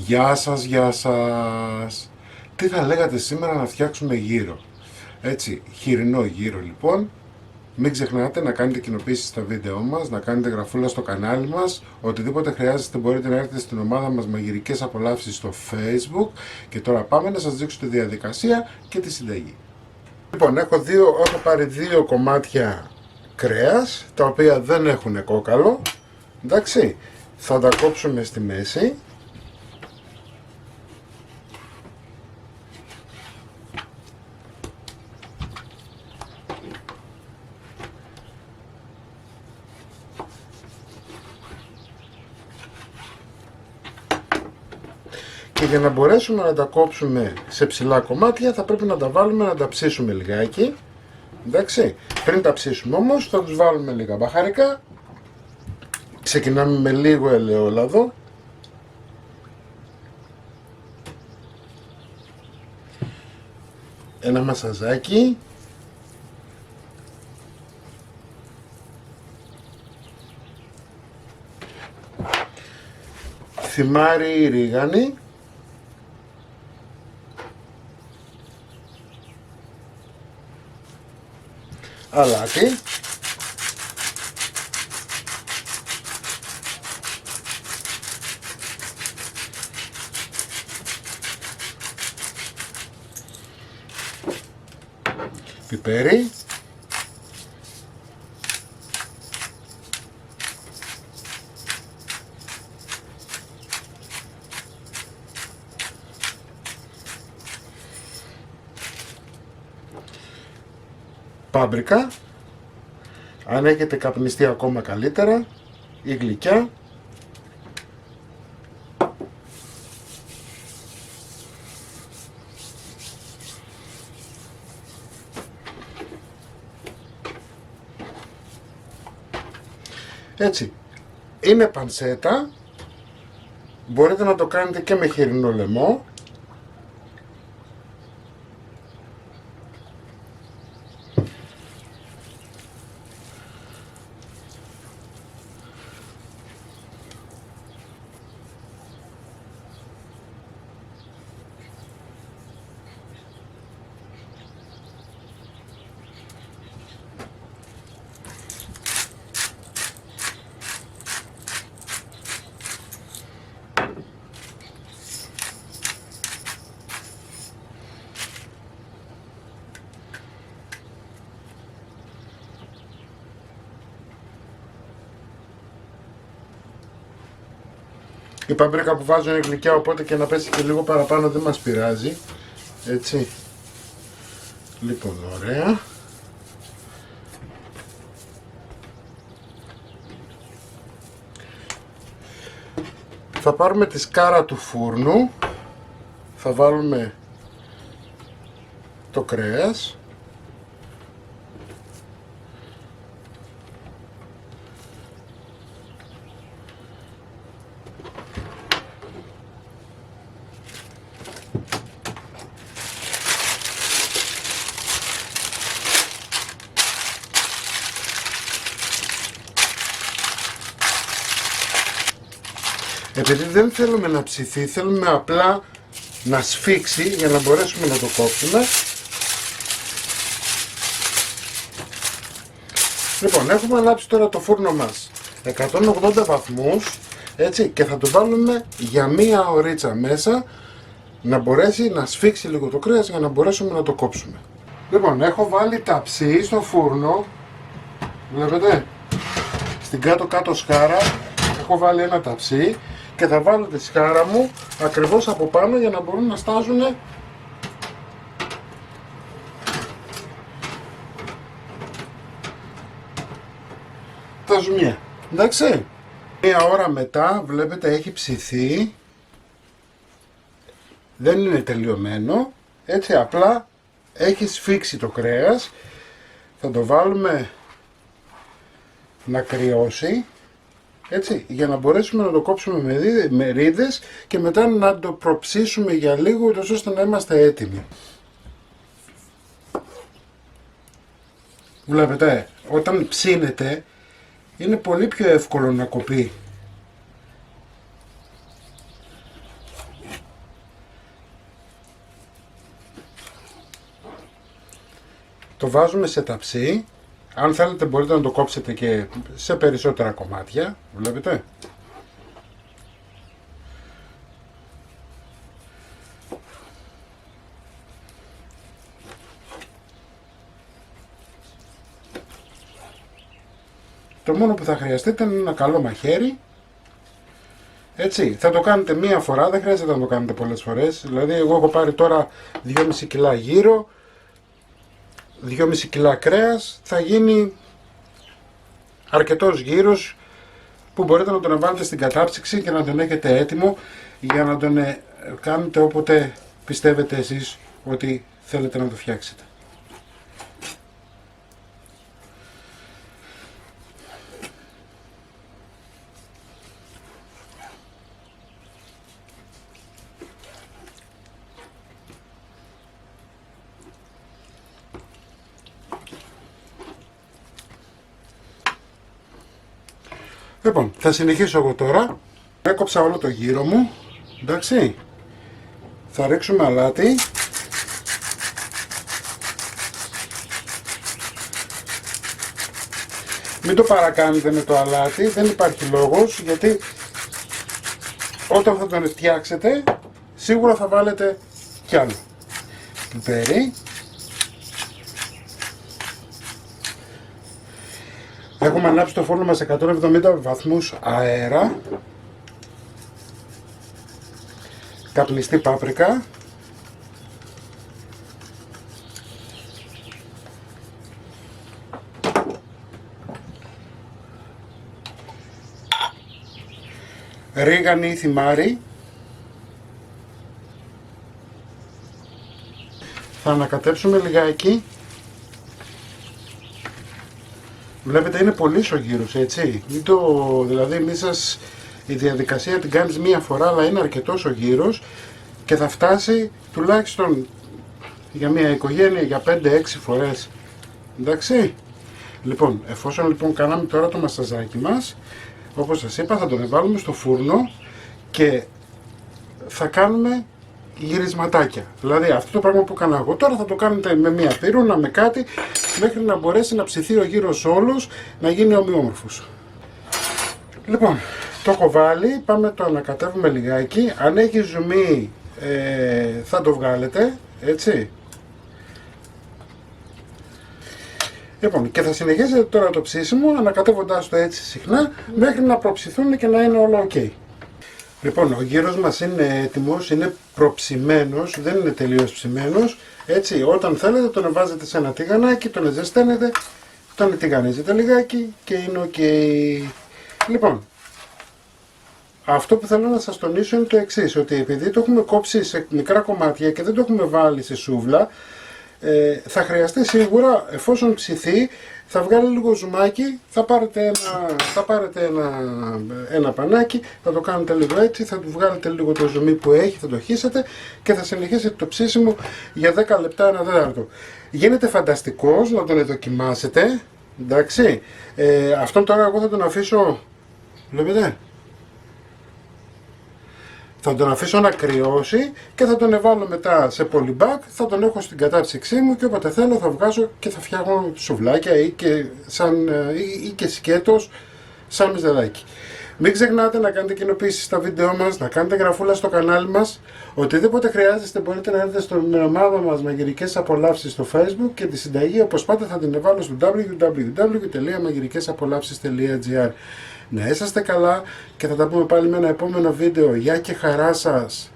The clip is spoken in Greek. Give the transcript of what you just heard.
Γεια σας, γεια σας. Τι θα λέγατε σήμερα να φτιάξουμε γύρο? Έτσι, χοιρινό γύρο λοιπόν. Μην ξεχνάτε να κάνετε κοινοποίησεις στα βίντεό μας, να κάνετε γραφούλα στο κανάλι μας. Οτιδήποτε χρειάζεστε μπορείτε να έρθετε στην ομάδα μας Μαγειρικές Απολαύσεις στο Facebook. Και τώρα πάμε να σας δείξω τη διαδικασία και τη συνταγή. Λοιπόν, έχω πάρει δύο κομμάτια κρέας, τα οποία δεν έχουν κόκαλο. Εντάξει, θα τα κόψουμε στη μέση. Και για να μπορέσουμε να τα κόψουμε σε ψηλά κομμάτια θα πρέπει να τα βάλουμε να τα ψήσουμε λιγάκι. Εντάξει, πριν τα ψήσουμε όμως θα τους βάλουμε λίγα μπαχαρικά. Ξεκινάμε με λίγο ελαιόλαδο. Ένα μασαζάκι. Θυμάρι ρίγανη. Αλάτι. Πιπέρι. Πάμπρικα, αν έχετε καπνιστεί ακόμα καλύτερα, ή γλυκιά. Έτσι, είναι πανσέτα, μπορείτε να το κάνετε και με χοιρινό λαιμό. Η παμπρίκα που βάζω είναι γλυκιά, οπότε και να πέσει και λίγο παραπάνω δεν μας πειράζει. Έτσι. Λοιπόν, ωραία. Θα πάρουμε τη σκάρα του φούρνου. Θα βάλουμε το κρέας. Επειδή δεν θέλουμε να ψηθεί, θέλουμε απλά να σφίξει για να μπορέσουμε να το κόψουμε. Λοιπόν, έχουμε ανάψει τώρα το φούρνο μας 180 βαθμούς, έτσι, και θα το βάλουμε για μία ωρίτσα μέσα να μπορέσει να σφίξει λίγο το κρέας για να μπορέσουμε να το κόψουμε. Λοιπόν, έχω βάλει ταψί στο φούρνο, βλέπετε, στην κάτω σκάρα έχω βάλει ένα ταψί και θα βάλω τη σκάρα μου ακριβώς από πάνω για να μπορούν να στάζουν τα ζουμιά. Εντάξει, μία ώρα μετά βλέπετε έχει ψηθεί, δεν είναι τελειωμένο, έτσι, απλά έχει σφίξει το κρέας. Θα το βάλουμε να κρυώσει, έτσι, για να μπορέσουμε να το κόψουμε με ρίδες και μετά να το προψήσουμε για λίγο ώστε να είμαστε έτοιμοι. Βλέπετε, όταν ψήνεται είναι πολύ πιο εύκολο να κοπεί. Το βάζουμε σε ταψί. Αν θέλετε μπορείτε να το κόψετε και σε περισσότερα κομμάτια. Βλέπετε. Το μόνο που θα χρειαστείτε είναι ένα καλό μαχαίρι. Έτσι, θα το κάνετε μία φορά, δεν χρειάζεται να το κάνετε πολλές φορές. Δηλαδή εγώ έχω πάρει τώρα 2,5 κιλά γύρο, 2,5 κιλά κρέας, θα γίνει αρκετός γύρος που μπορείτε να τον βάλετε στην κατάψυξη και να τον έχετε έτοιμο για να τον κάνετε όποτε πιστεύετε εσείς ότι θέλετε να το φτιάξετε. Λοιπόν, θα συνεχίσω εγώ τώρα. Έκοψα όλο το γύρο μου. Εντάξει. Θα ρίξουμε αλάτι. Μην το παρακάνετε με το αλάτι, δεν υπάρχει λόγος, γιατί όταν θα τον φτιάξετε σίγουρα θα βάλετε κι άλλο. Πιπέρι. Έχουμε ανάψει το φούρνο μας σε 170 βαθμούς αέρα. Καπνιστή πάπρικα. Ρίγανη ή θυμάρι. Θα ανακατέψουμε λιγάκι. Βλέπετε είναι πολύ ο γύρος, έτσι. Δηλαδή η διαδικασία την κάνεις μία φορά, αλλά είναι αρκετός ο γύρος και θα φτάσει τουλάχιστον για μια οικογένεια για 5-6 φορές. Εντάξει. Λοιπόν, εφόσον λοιπόν κάναμε τώρα το μασαζάκι μας, όπως σας είπα θα τον βάλουμε στο φούρνο και θα κάνουμε γυρισματάκια. Δηλαδή αυτό το πράγμα που έκανα εγώ τώρα θα το κάνετε με μία πύρουνα, με κάτι, μέχρι να μπορέσει να ψηθεί ο γύρος όλος, να γίνει ομοιόμορφος. Λοιπόν, το έχω βάλει, πάμε το ανακατεύουμε λιγάκι. Αν έχει ζουμί θα το βγάλετε, έτσι. Λοιπόν, και θα συνεχίσετε τώρα το ψήσιμο ανακατεύοντας το έτσι συχνά μέχρι να προψηθούν και να είναι όλα ok. Λοιπόν, ο γύρος μας είναι έτοιμος, είναι προψημένος, δεν είναι τελείως ψημένος. Έτσι, όταν θέλετε τον βάζετε σε ένα τηγανάκι, τον ζεσταίνετε, τον τηγανίζετε λιγάκι και είναι ok. Λοιπόν, αυτό που θέλω να σας τονίσω είναι το εξής, ότι επειδή το έχουμε κόψει σε μικρά κομμάτια και δεν το έχουμε βάλει σε σούβλα, θα χρειαστεί σίγουρα, εφόσον ψηθεί, θα βγάλει λίγο ζουμάκι, θα πάρετε ένα πανάκι, θα το κάνετε λίγο έτσι, θα του βγάλετε λίγο το ζουμί που έχει, θα το χύσετε και θα συνεχίσετε το ψήσιμο για 10 λεπτά, ένα τέταρτο. Γίνεται φανταστικός, να τον δοκιμάσετε, εντάξει. Αυτόν τώρα εγώ θα τον αφήσω, βλέπετε, θα τον αφήσω να κρυώσει και θα τον βάλω μετά σε πολυμπάκ, θα τον έχω στην κατάψυξή μου και όποτε θέλω θα βγάζω και θα φτιάχνω σουβλάκια ή και σκέτος σαν μυζεράκι. Μην ξεχνάτε να κάνετε κοινοποίησεις στα βίντεό μας, να κάνετε γραφούλα στο κανάλι μας. Οτιδήποτε χρειάζεστε μπορείτε να έρθετε στην ομάδα μας Μαγειρικές Απολαύσεις στο Facebook και τη συνταγή όπως πάντα θα την βάλω στο www.magirikesapolapsis.gr. Να είσαστε καλά και θα τα πούμε πάλι με ένα επόμενο βίντεο. Γεια και χαρά σας!